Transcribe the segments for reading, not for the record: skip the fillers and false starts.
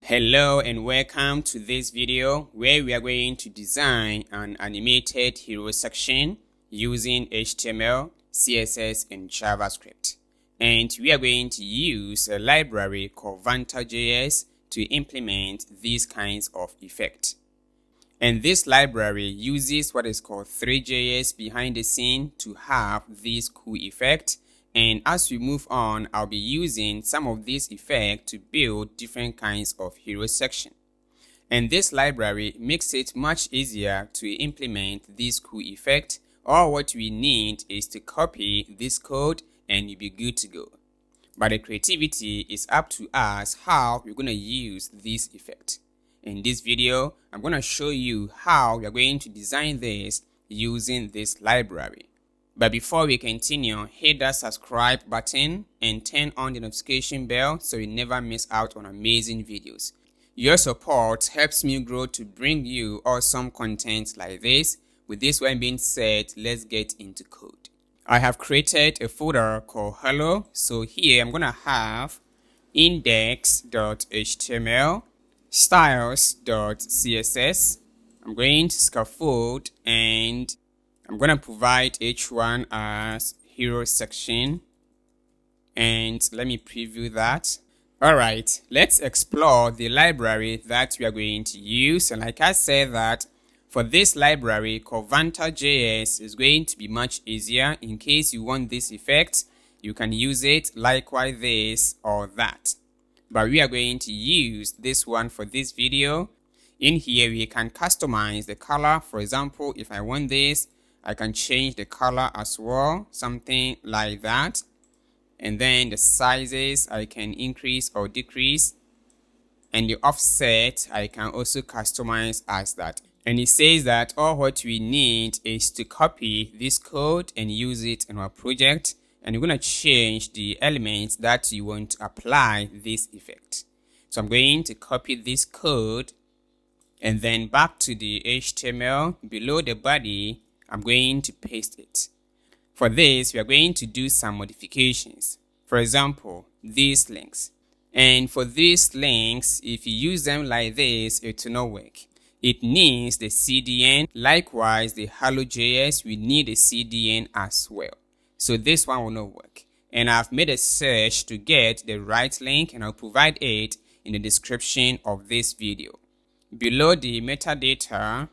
Hello and welcome to this video where we are going to design an animated hero section using HTML, CSS, and JavaScript. And we are going to use a library called VantaJS to implement these kinds of effects. And this library uses what is called Three.js behind the scene to have these cool effects. And as we move on, I'll be using some of these effects to build different kinds of hero section. And this library makes it much easier to implement this cool effect. All what we need is to copy this code and you'll be good to go. But the creativity is up to us how we're going to use this effect. In this video, I'm going to show you how we're going to design this using this library. But before we continue, hit that subscribe button and turn on the notification bell so you never miss out on amazing videos. Your support helps me grow to bring you awesome content like this. With this one being said, let's get into code. I have created a folder called hello. So here I'm going to have index.html, styles.css. I'm going to scaffold and I'm going to provide h1 as hero section, and let me preview that. All right, let's explore the library that we are going to use. And like I said, that for this library called VantaJS is going to be much easier. In case you want this effect, you can use it likewise this or that. But we are going to use this one for this video. In here, we can customize the color. For example, if I want this, I can change the color as well, something like that. And then the sizes I can increase or decrease. And the offset I can also customize as that. And it says that all what we need is to copy this code and use it in our project. And we're going to change the elements that you want to apply this effect. So I'm going to copy this code and then back to the HTML below the body. I'm going to paste it. For this, we are going to do some modifications. For example, these links. And for these links, if you use them like this, it will not work. It needs the CDN. Likewise, the hello.js, we need a CDN as well. So this one will not work. And I've made a search to get the right link, and I'll provide it in the description of this video. Below the metadata,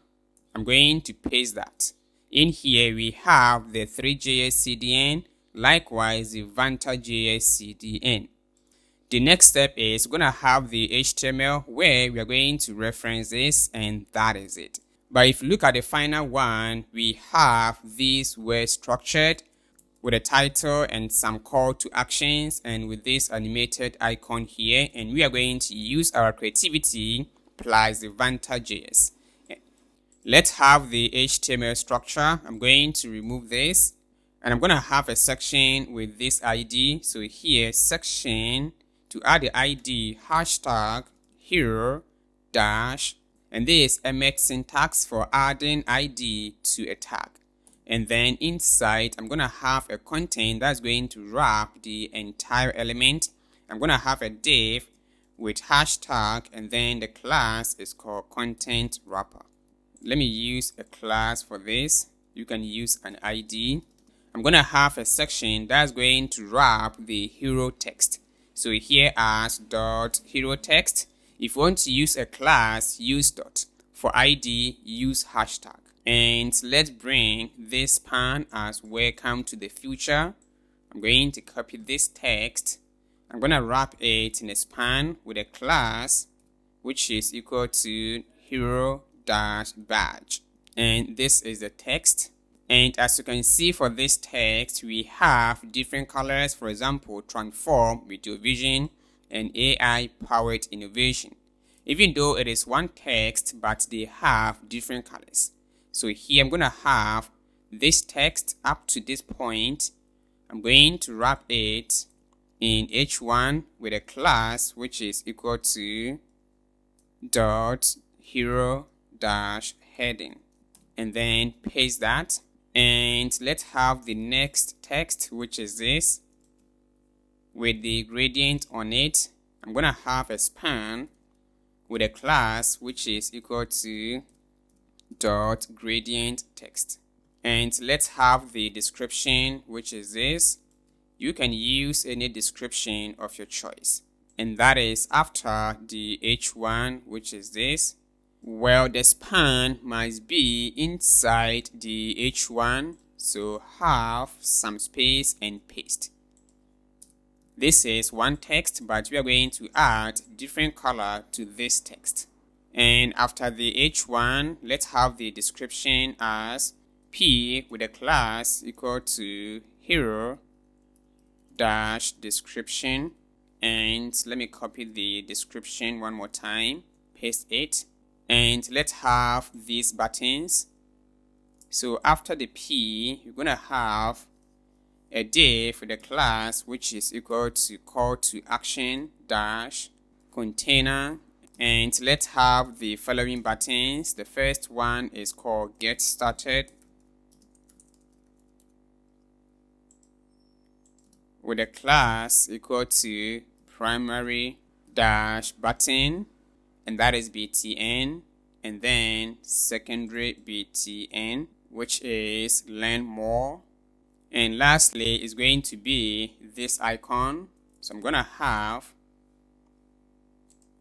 I'm going to paste that. In here, we have the Three.js CDN, likewise the VantaJS CDN. The next step is we're going to have the HTML where we are going to reference this, and that is it. But if you look at the final one, we have this word structured with a title and some call to actions, and with this animated icon here, and we are going to use our creativity plus the VantaJS. Let's have the HTML structure. I'm going to remove this and I'm going to have a section with this ID. So here, section, to add the ID, hashtag hero dash, and this MX syntax for adding ID to a tag. And then inside, I'm going to have a content that's going to wrap the entire element. I'm going to have a div with hashtag, and then the class is called content wrapper. Let me use a class for this. You can use an ID. I'm going to have a section that's going to wrap the hero text. So here as dot hero text. If you want to use a class, use dot. For ID, use hashtag. And let's bring this span as welcome to the future. I'm going to copy this text. I'm going to wrap it in a span with a class which is equal to hero dash badge, and this is the text. And as you can see, for this text we have different colors. For example, transform with your vision and AI powered innovation. Even though it is one text, but they have different colors. So here I'm going to have this text up to this point. I'm going to wrap it in h1 with a class which is equal to dot hero dash heading, and then paste that. And let's have the next text, which is this with the gradient on it. I'm gonna have a span with a class which is equal to dot gradient text. And let's have the description, which is this. You can use any description of your choice, and that is after the h1, which is this. Well, the span must be inside the h1, so have some space and paste. This is one text, but we are going to add different color to this text. And after the h1, let's have the description as p with a class equal to hero dash description. And let me copy the description one more time, paste it, and let's have these buttons. So after the p, you're gonna have a div with a class which is equal to call to action dash container. And let's have the following buttons. The first one is called get started with a class equal to primary dash button, and that is btn, and then secondary btn, which is learn more. And lastly is going to be this icon. So I'm gonna have,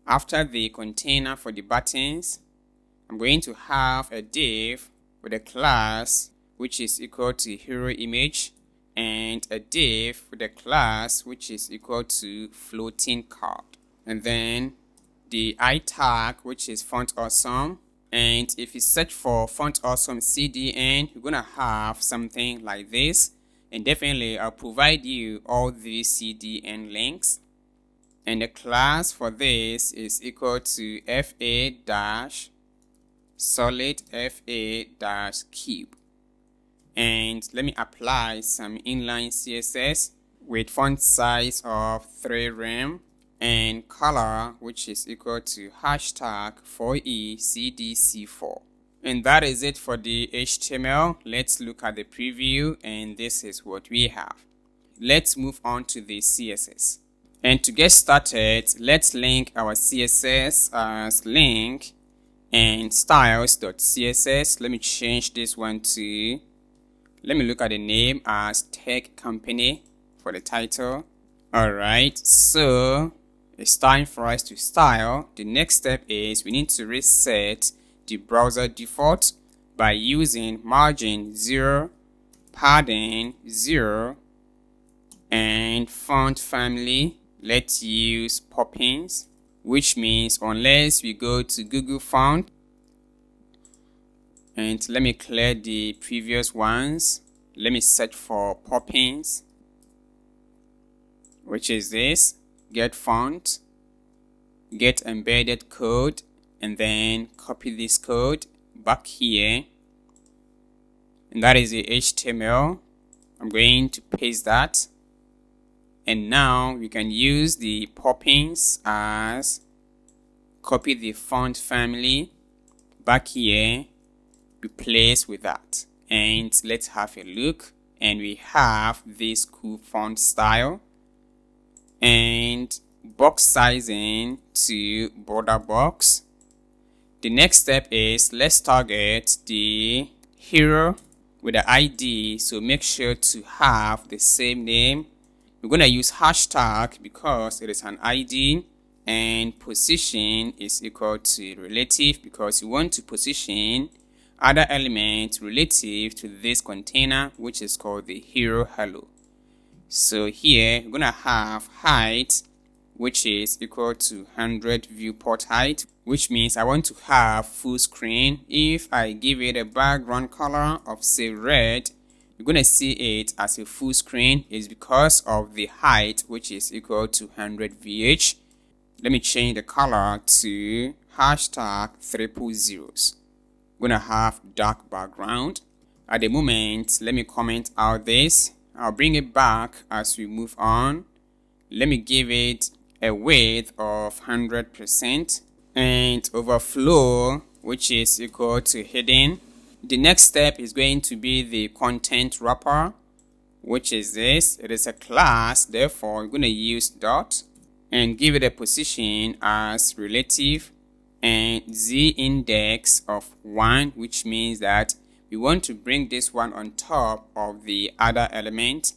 after the container for the buttons, I'm going to have a div with a class which is equal to hero image, and a div with a class which is equal to floating card, and then the I tag which is font awesome. And if you search for font awesome CDN, you're gonna have something like this, and definitely I'll provide you all these CDN links. And the class for this is equal to fa dash solid fa dash cube. And let me apply some inline CSS with font size of 3 rem and color which is equal to hashtag 4ECDC4. And that is it for the HTML. Let's look at the preview, and this is what we have. Let's move on to the CSS. And to get started, let's link our CSS as link and styles.css. Let me change this one to, let me look at the name as tech company for the title. Alright, so it's time for us to style. The next step is we need to reset the browser default by using margin 0, padding 0, and font family. Let's use Poppins, which means unless we go to Google Font, and let me clear the previous ones. Let me search for Poppins, which is this, get font, get embedded code, and then copy this code back here, and that is the HTML. I'm going to paste that, and now we can use the Poppins as copy the font family back here, replace with that, and let's have a look. And we have this cool font style and box sizing to border box. The next step is let's target the hero with the ID, so make sure to have the same name. We're going to use hashtag because it is an ID, and position is equal to relative because you want to position other elements relative to this container, which is called the hero hello. So here we're going to have height, which is equal to 100 viewport height, which means I want to have full screen. If I give it a background color of say red, you're going to see it as a full screen. It's because of the height, which is equal to 100 VH. Let me change the color to hashtag 300. I'm going to have dark background. At the moment, let me comment out this. I'll bring it back as we move on. Let me give it a width of 100% and overflow, which is equal to hidden. The next step is going to be the content wrapper, which is this. It is a class, therefore we're going to use dot and give it a position as relative. and z index of 1, which means that we want to bring this one on top of the other element,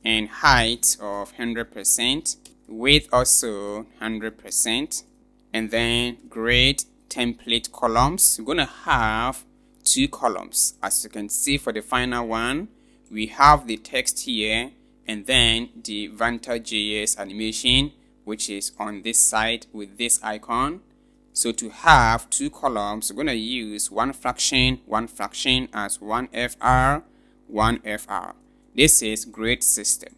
and height of 100%, width also 100%, and then grade template columns. We're going to have 2 columns. As you can see, for the final one, we have the text here and then the VantaJS animation, which is on this side with this icon. So to have 2 columns, we're going to use one fraction as 1FR, 1FR. This is grade system.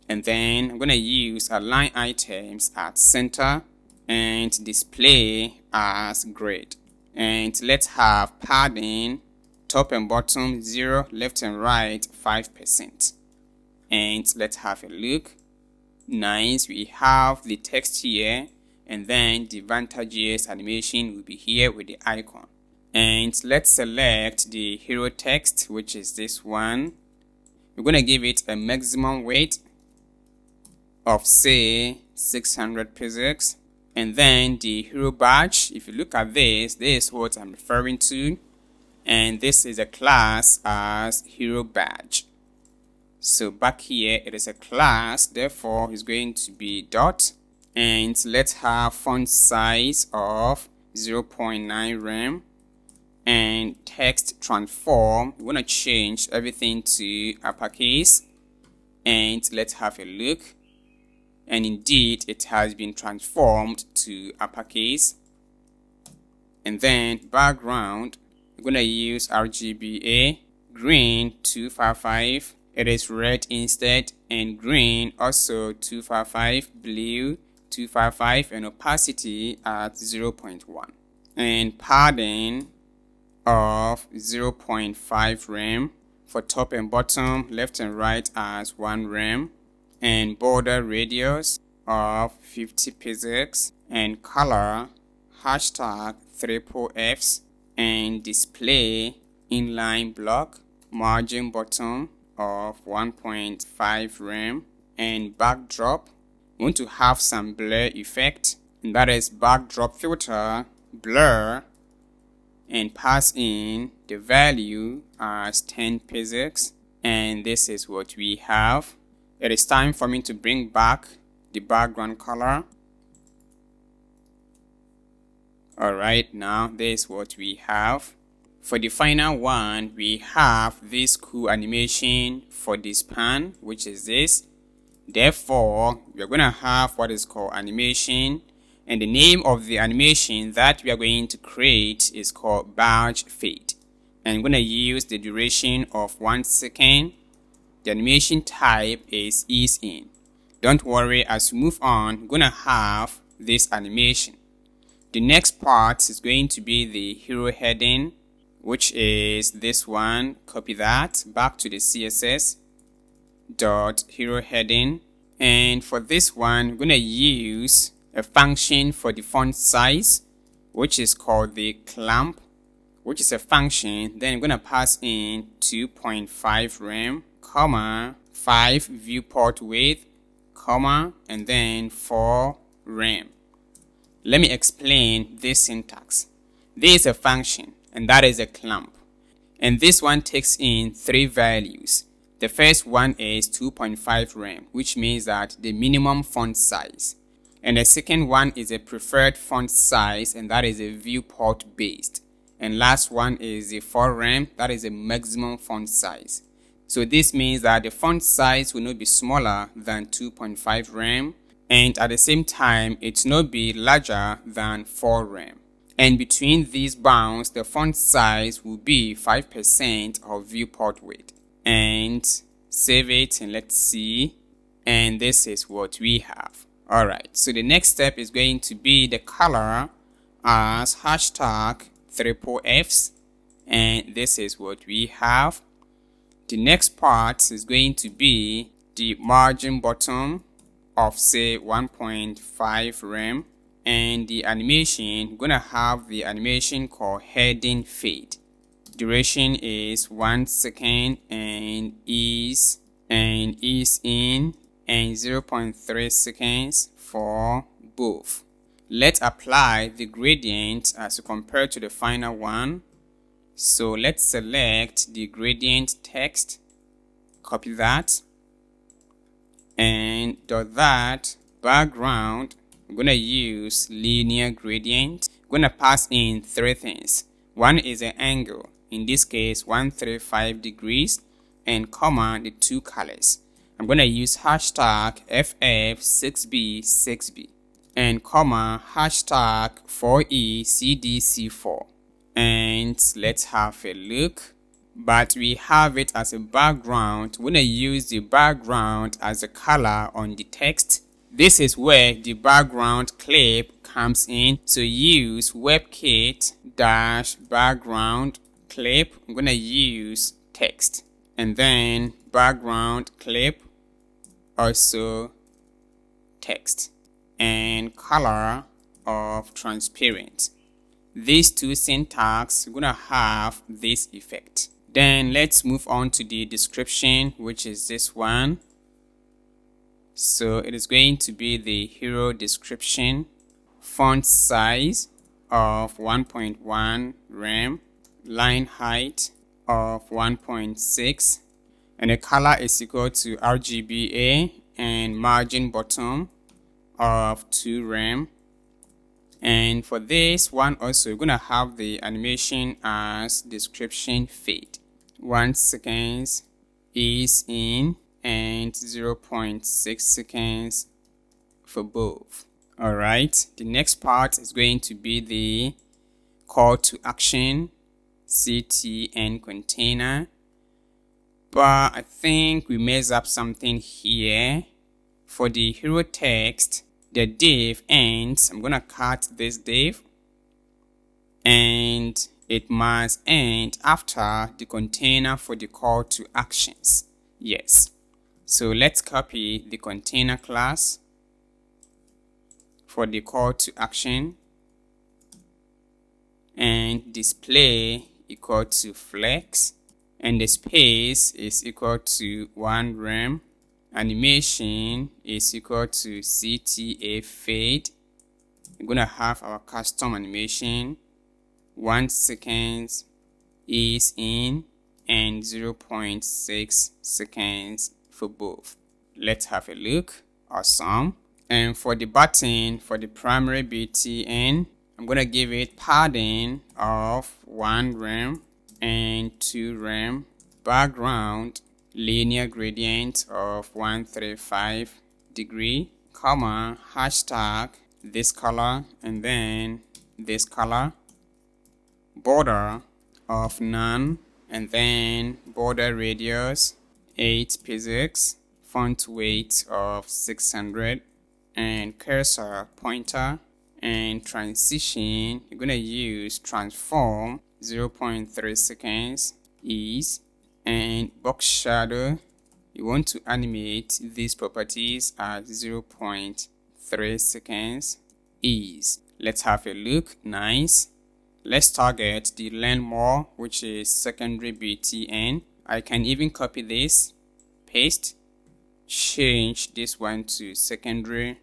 And then I'm going to use align items at center and display as grade. And let's have padding top and bottom 0, left and right 5%. And let's have a look. Nice. We have the text here, and then the VantaJS animation will be here with the icon. And let's select the hero text, which is this one. We're going to give it a maximum weight of say 600 physics. And then the hero badge, if you look at this is what I'm referring to. And this is a class as hero badge. So back here, it is a class, therefore it's going to be dot. And let's have font size of 0.9 rem. And text transform, we want to change everything to uppercase. And let's have a look. And indeed, it has been transformed to uppercase. And then background, we're going to use RGBA, green 255, it is red instead, and green also 255, blue 255, and opacity at 0.1. And padding of 0.5 rem for top and bottom, left and right as 1 rem. And border radius of 50 pixels, and color hashtag 3Fs, and display inline block, margin bottom of 1.5 rem, and backdrop. We want to have some blur effect, and that is backdrop filter blur, and pass in the value as 10 pixels, and this is what we have. It is time for me to bring back the background color. Alright, now this is what we have. For the final one, we have this cool animation for the span, which is this. Therefore, we are going to have what is called animation. And the name of the animation that we are going to create is called badge fade. And I'm going to use the duration of 1 second. The animation type is ease in. Don't worry, as we move on, we're going to have this animation. The next part is going to be the hero heading, which is this one. Copy that back to the CSS dot hero heading. And for this one, we're going to use a function for the font size, which is called the clamp, which is a function. Then we're going to pass in 2.5 rem, comma 5 viewport width, comma, and then 4 rem. Let me explain this syntax. This is a function, and that is a clamp. And this one takes in 3 values. The first one is 2.5 rem, which means that the minimum font size. And the second one is a preferred font size, and that is a viewport based. And last one is the 4 rem, that is a maximum font size. So this means that the font size will not be smaller than 2.5 rem, and at the same time it will not be larger than 4 rem. And between these bounds, the font size will be 5% of viewport width. And save it and let's see. And this is what we have. Alright, so the next step is going to be the color as hashtag 3Fs, and this is what we have. The next part is going to be the margin bottom of say 1.5 rem, and the animation, we're gonna have the animation called heading fade. Duration is 1 second and ease in, and 0.3 seconds for both. let's apply the gradient as compared to the final one. So let's select the gradient text, copy that, and that background, I'm going to use linear gradient. I'm going to pass in three things. One is an angle, in this case 135 degrees, and comma the two colors. I'm going to use hashtag FF6B6B and comma hashtag 4ECDC4. And let's have a look. But we have it as a background. We're going to use the background as a color on the text. This is where the background clip comes in. So use WebKit-background clip. I'm going to use text. And then background clip, also text. And color of transparent. These two syntax, we're going to have this effect. Then let's move on to the description, which is this one. So it is going to be the hero description, font size of 1.1 rem, line height of 1.6, and the color is equal to RGBA, and margin bottom of 2 rem. And for this one also, we're going to have the animation as description fade. 1 second is in and 0.6 seconds for both. Alright, the next part is going to be the call to action CDN container. But I think we mess up something here. For the hero text, the div ends. I'm gonna cut this div, and it must end after the container for the call to actions. Yes. So let's copy the container class for the call to action, and display equal to flex, and the space is equal to 1 rem. Animation is equal to CTA fade. We're going to have our custom animation. 1 second is in and 0.6 seconds for both. Let's have a look. Awesome. And for the button, for the primary BTN, I'm going to give it padding of 1 rem and 2 rem. Background linear gradient of 135 degree, comma, hashtag this color and then this color, border of none, and then border radius 8 pixels, font weight of 600, and cursor pointer, and transition, you're going to use transform 0.3 seconds ease, and box shadow, you want to animate these properties at 0.3 seconds ease. Let's have a look. Nice. Let's target the learn more, which is secondary BTN. I can even copy this, paste, change this one to secondary,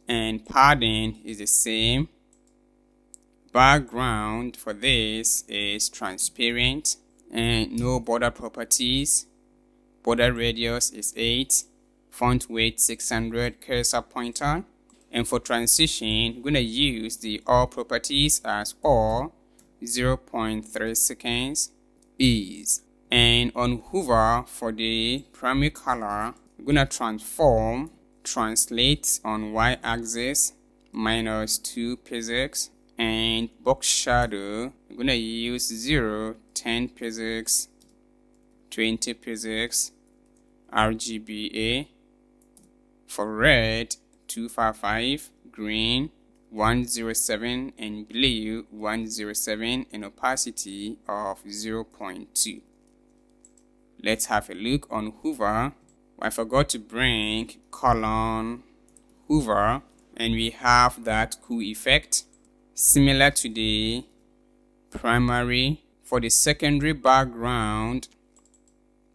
and padding is the same. Background for this is transparent, and no border properties. Border radius is 8, font weight 600, cursor pointer. And for transition, we're going to use the all properties as all, 0.3 seconds ease. And on hover for the primary color, we're going to transform, translate on y-axis, -2 pixels. And box shadow, I'm going to use 0, 10 pixels, 20 pixels, RGBA. For red, 255, green, 107, and blue, 107, and opacity of 0.2. Let's have a look on hover. I forgot to bring colon hover, and we have that cool effect. Similar to the primary, for the secondary background,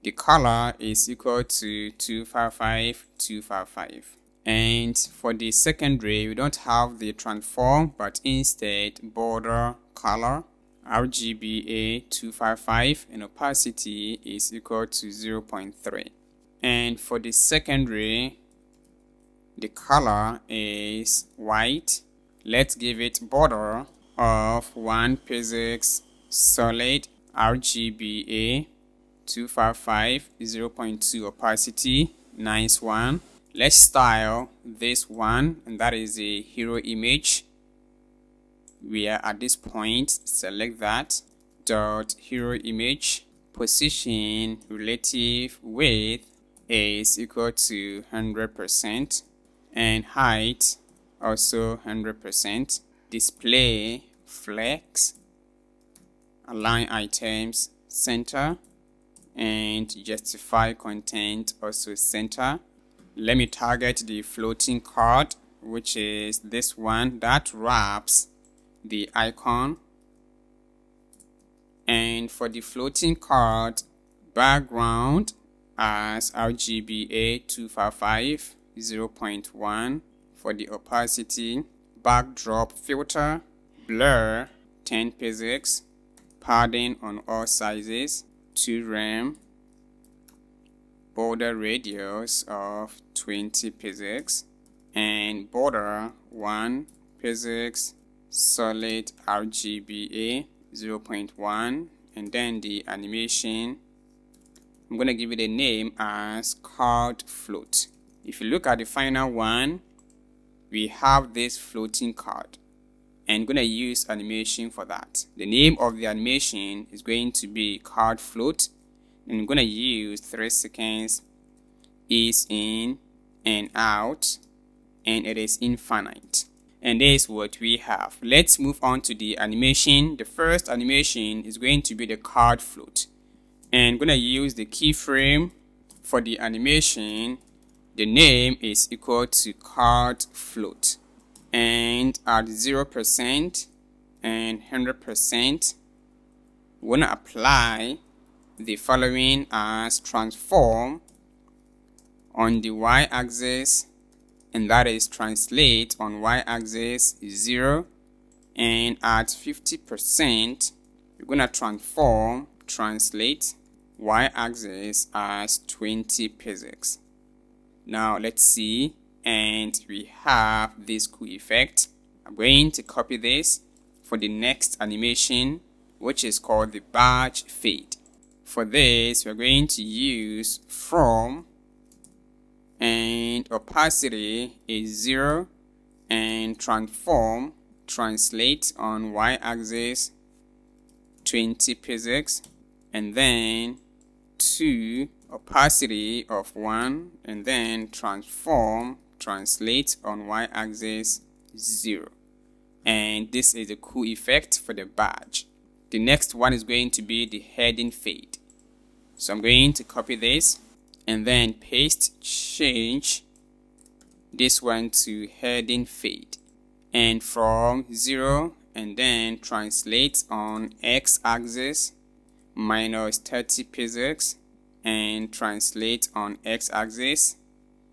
the color is equal to 255, 255. And for the secondary, we don't have the transform, but instead border color RGBA 255 and opacity is equal to 0.3. And for the secondary, the color is white. Let's give it border of 1 physics solid RGBA 255 0.2 opacity. Nice one. Let's style this one, and that is a hero image. We are at this point, select that dot hero image, position relative width is equal to 100% and height also 100%. Display flex, align items center, and justify content also center. Let me target the floating card, which is this one that wraps the icon. And for the floating card, background as RGBA 255 0.1. For the opacity, backdrop filter, blur 10 pixels, padding on all sizes, 2 rem, border radius of 20 pixels, and border 1 pixels, solid RGBA 0.1, and then the animation, I'm going to give it a name as card float. If you look at the final one, we have this floating card, and I'm going to use animation for that. The name of the animation is going to be card float, and I'm going to use 3 seconds is in and out, and it is infinite. And this is what we have. Let's move on to the animation. The first animation is going to be the card float, and I'm going to use the keyframe for the animation. The name is equal to card float, and at 0% and 100%, we want to apply the following as transform on the y-axis, and that is translate on y-axis is 0, and at 50%, we're going to transform translate y-axis as 20 pixels. Now let's see, and we have this cool effect. I'm going to copy this for the next animation, which is called the badge fade. For this, we're going to use from, and opacity is 0, and transform translate on y-axis 20 pixels, and then 2 opacity of 1, and then transform translate on y-axis 0. And this is a cool effect for the badge. The next one is going to be the heading fade. So I'm going to copy this and then paste, change this one to heading fade, and from 0, and then translate on x-axis minus 30 pixels, and translate on x-axis.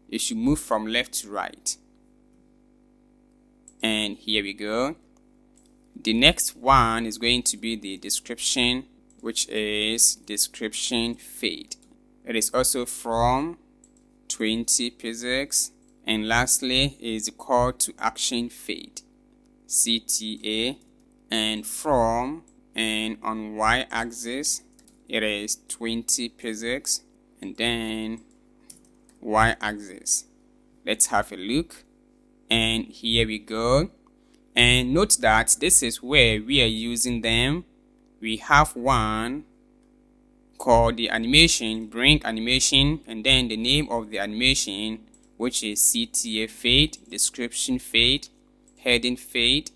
It should move from left to right. And here we go. The next one is going to be the description, which is description fade. It is also from 20 pixels. And lastly is the call to action fade, CTA, and from, and on y-axis it is 20 pixels, and then y-axis. Let's have a look, and here we go. And note that this is where we are using them. We have one called the animation, bring animation, and then the name of the animation, which is CTA fade, description fade, heading fade,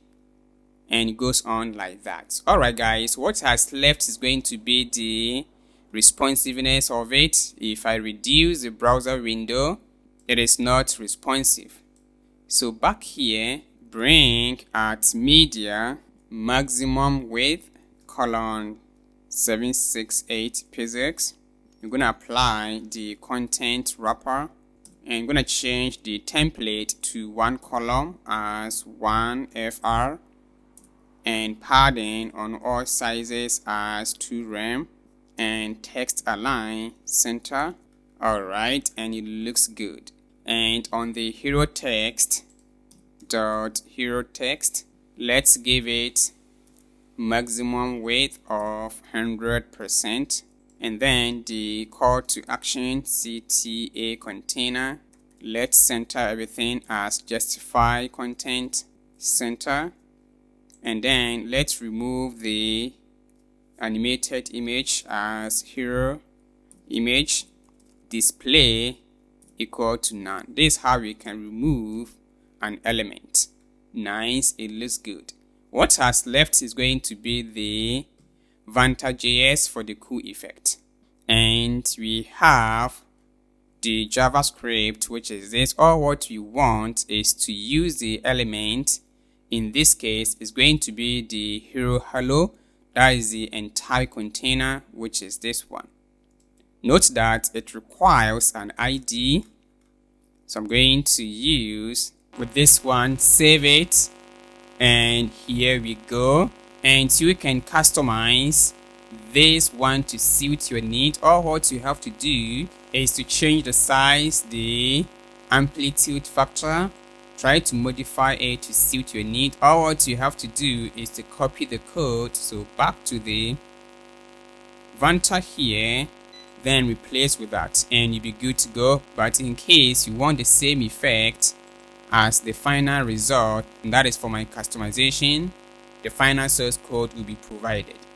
and it goes on like that. Alright guys, what has left is going to be the responsiveness of it. If I reduce the browser window, it is not responsive. So back here, bring at media maximum width colon 768 pixels. You're going to apply the content wrapper, And I'm going to change the template to one column as 1FR and padding on all sizes as 2rem and text align center. Alright, and it looks good. And on the hero text dot hero text, let's give it maximum width of 100%. And then the call to action CTA container, let's center everything as justify content center. And then let's remove the animated image as hero image, display equal to none. This is how we can remove an element. Nice, it looks good. What has left is going to be the VantaJS for the cool effect. And we have the JavaScript, which is this. All what we want is to use the element. In this case, it's going to be the hero hello. That is the entire container, which is this one. Note that it requires an ID. So I'm going to use with this one, save it. And here we go. And you can customize this one to suit your need. All what you have to do is to change the size, the amplitude factor, try to modify it to suit your need. All what you have to do is to copy the code. So back to the Vanta here, then replace with that and you'll be good to go. But in case you want the same effect as the final result, and that is for my customization, the final source code will be provided.